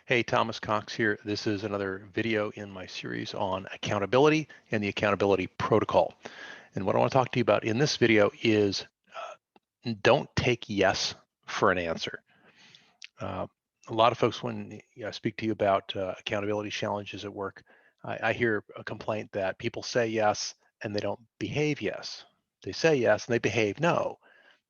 Hey, Thomas Cox here. This is another video in my series on accountability and the accountability protocol. And what I want to talk to you about in this video is don't take yes for an answer. Uh, a lot of folks, when I speak to you about accountability challenges at work, I hear a complaint that people say yes and they don't behave yes. They say yes and they behave no.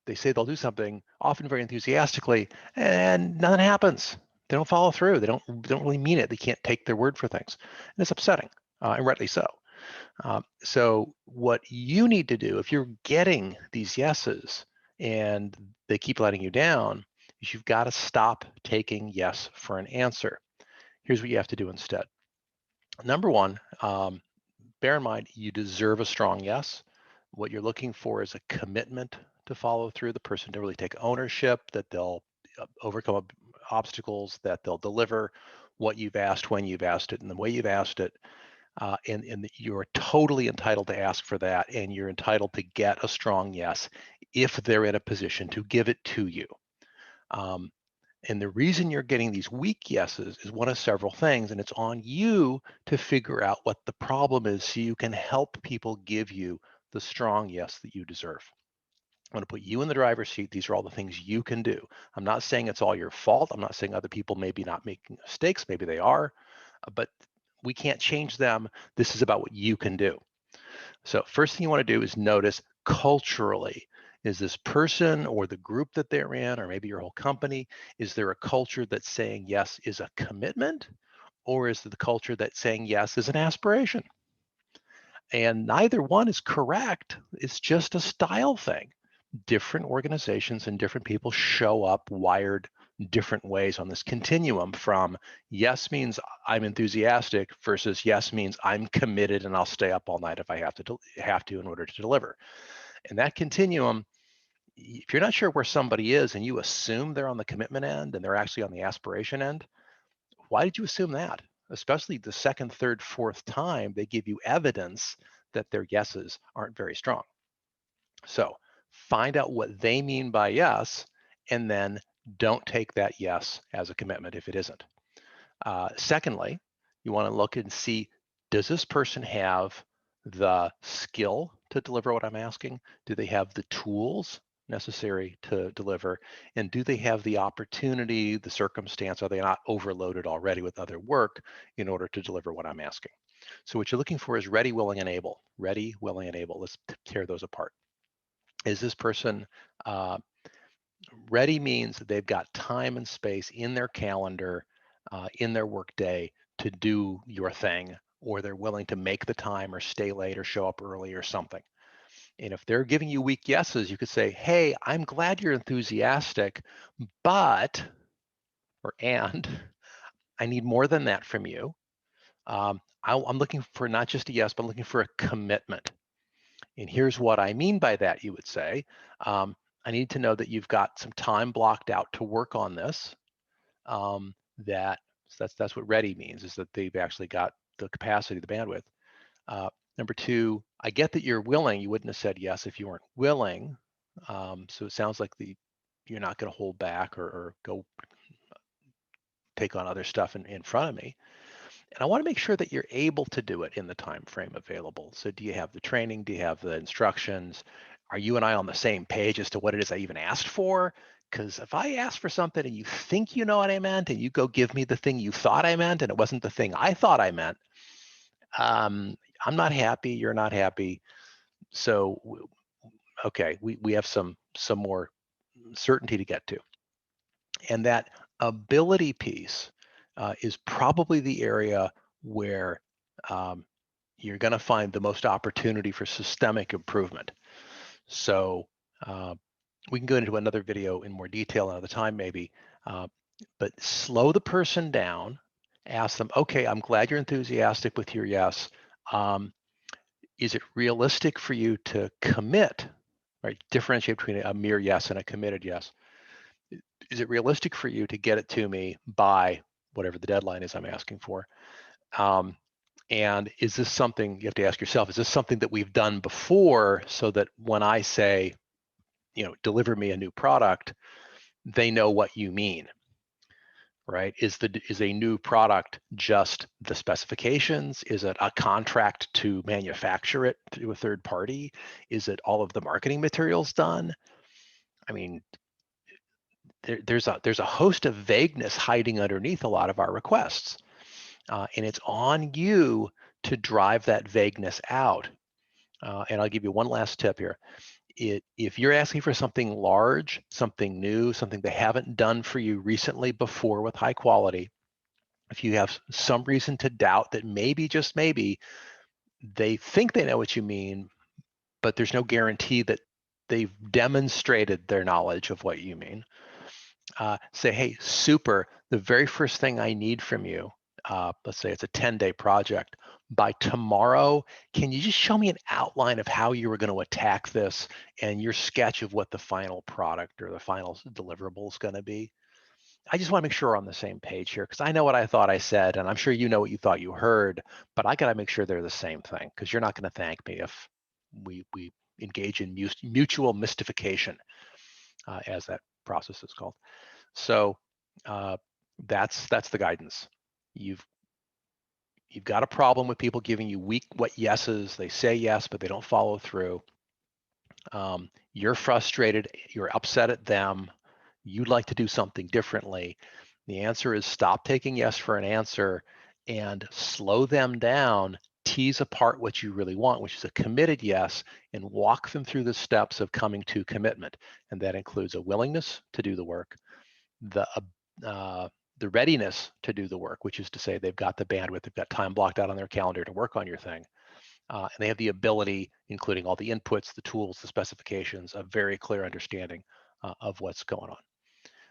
They say they'll do something, often very enthusiastically, and nothing happens. They don't follow through. They don't really mean it. They can't take their word for things, and it's upsetting, and rightly so. So what you need to do if you're getting these yeses and they keep letting you down, is you've got to stop taking yes for an answer. Here's what you have to do instead. Number one, bear in mind you deserve a strong yes. What you're looking for is a commitment to follow through, the person to really take ownership, that they'll overcome obstacles, that they'll deliver what you've asked when you've asked it and the way you've asked it. And you're totally entitled to ask for that, and you're entitled to get a strong yes if they're in a position to give it to you. Um, and the reason you're getting these weak yeses is one of several things, and it's on you to figure out what the problem is so you can help people give you the strong yes that you deserve. I'm going to put you in the driver's seat. These are all the things you can do. I'm not saying it's all your fault. I'm not saying other people maybe not making mistakes. Maybe they are, but we can't change them. This is about what you can do. So first thing you want to do is notice culturally, is this person or the group that they're in, or maybe your whole company, is there a culture that's saying yes is a commitment, or is it the culture that's saying yes is an aspiration? And neither one is correct. It's just a style thing. Different organizations and different people show up wired different ways on this continuum from yes means I'm enthusiastic versus yes means I'm committed and I'll stay up all night if I have to in order to deliver. And that continuum, if you're not sure where somebody is and you assume they're on the commitment end and they're actually on the aspiration end, why did you assume that? Especially the second, third, fourth time they give you evidence that their yeses aren't very strong. So find out what they mean by yes, and then don't take that yes as a commitment if it isn't. Secondly, you want to look and see, does this person have the skill to deliver what I'm asking? Do they have the tools necessary to deliver? And do they have the opportunity, the circumstance? Are they not overloaded already with other work in order to deliver what I'm asking? So what you're looking for is ready, willing, and able. Ready, willing, and able. Let's tear those apart. Is this person ready? Means that they've got time and space in their calendar, in their workday to do your thing, or they're willing to make the time or stay late or show up early or something. And if they're giving you weak yeses, you could say, hey, I'm glad you're enthusiastic, but, or and, I need more than that from you. I'm looking for not just a yes, but I'm looking for a commitment. And here's what I mean by that, you would say. I need to know that you've got some time blocked out to work on this. So that's what ready means, is that they've actually got the capacity, the bandwidth. Number two, I get that you're willing. You wouldn't have said yes if you weren't willing. So it sounds like you're not going to hold back or go take on other stuff in front of me. And I want to make sure that you're able to do it in the time frame available. So do you have the training? Do you have the instructions? Are you and I on the same page as to what it is I even asked for? Because if I asked for something and you think you know what I meant and you go give me the thing you thought I meant and it wasn't the thing I thought I meant, I'm not happy, you're not happy. So, okay, we have some more certainty to get to. And that ability piece is probably the area where you're going to find the most opportunity for systemic improvement. So we can go into another video in more detail another time maybe, but slow the person down, ask them, okay, I'm glad you're enthusiastic with your yes. Is it realistic for you to commit, right? Differentiate between a mere yes and a committed yes. Is it realistic for you to get it to me by whatever the deadline is I'm asking for? And is this something, you have to ask yourself, is this something that we've done before, so that when I say, deliver me a new product, they know what you mean? right? Is a new product just the specifications? Is it a contract to manufacture it to a third party? Is it all of the marketing materials done? I mean, there's a host of vagueness hiding underneath a lot of our requests, and it's on you to drive that vagueness out. And I'll give you one last tip here. If you're asking for something large, something new, something they haven't done for you recently before with high quality, if you have some reason to doubt that maybe, just maybe, they think they know what you mean, but there's no guarantee that they've demonstrated their knowledge of what you mean, say, hey, super, the very first thing I need from you, let's say it's a 10-day project, by tomorrow, can you just show me an outline of how you were going to attack this and your sketch of what the final product or the final deliverable is going to be? I just want to make sure we're on the same page here, because I know what I thought I said, and I'm sure you know what you thought you heard, but I got to make sure they're the same thing, because you're not going to thank me if we engage in mutual mystification, as that process is called. So uh, that's the guidance. You've got a problem with people giving you weak what yeses. They say yes, but they don't follow through. You're frustrated. You're upset at them. You'd like to do something differently. The answer is stop taking yes for an answer and slow them down. Tease apart what you really want, which is a committed yes, and walk them through the steps of coming to commitment. And that includes a willingness to do the work, the readiness to do the work, which is to say they've got the bandwidth, they've got time blocked out on their calendar to work on your thing. And they have the ability, including all the inputs, the tools, the specifications, a very clear understanding of what's going on.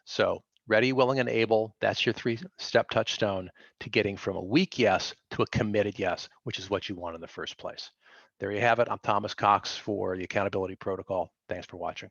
So ready, willing, and able, that's your 3-step touchstone to getting from a weak yes to a committed yes, which is what you want in the first place. There you have it. I'm Thomas Cox for the Accountability Protocol. Thanks for watching.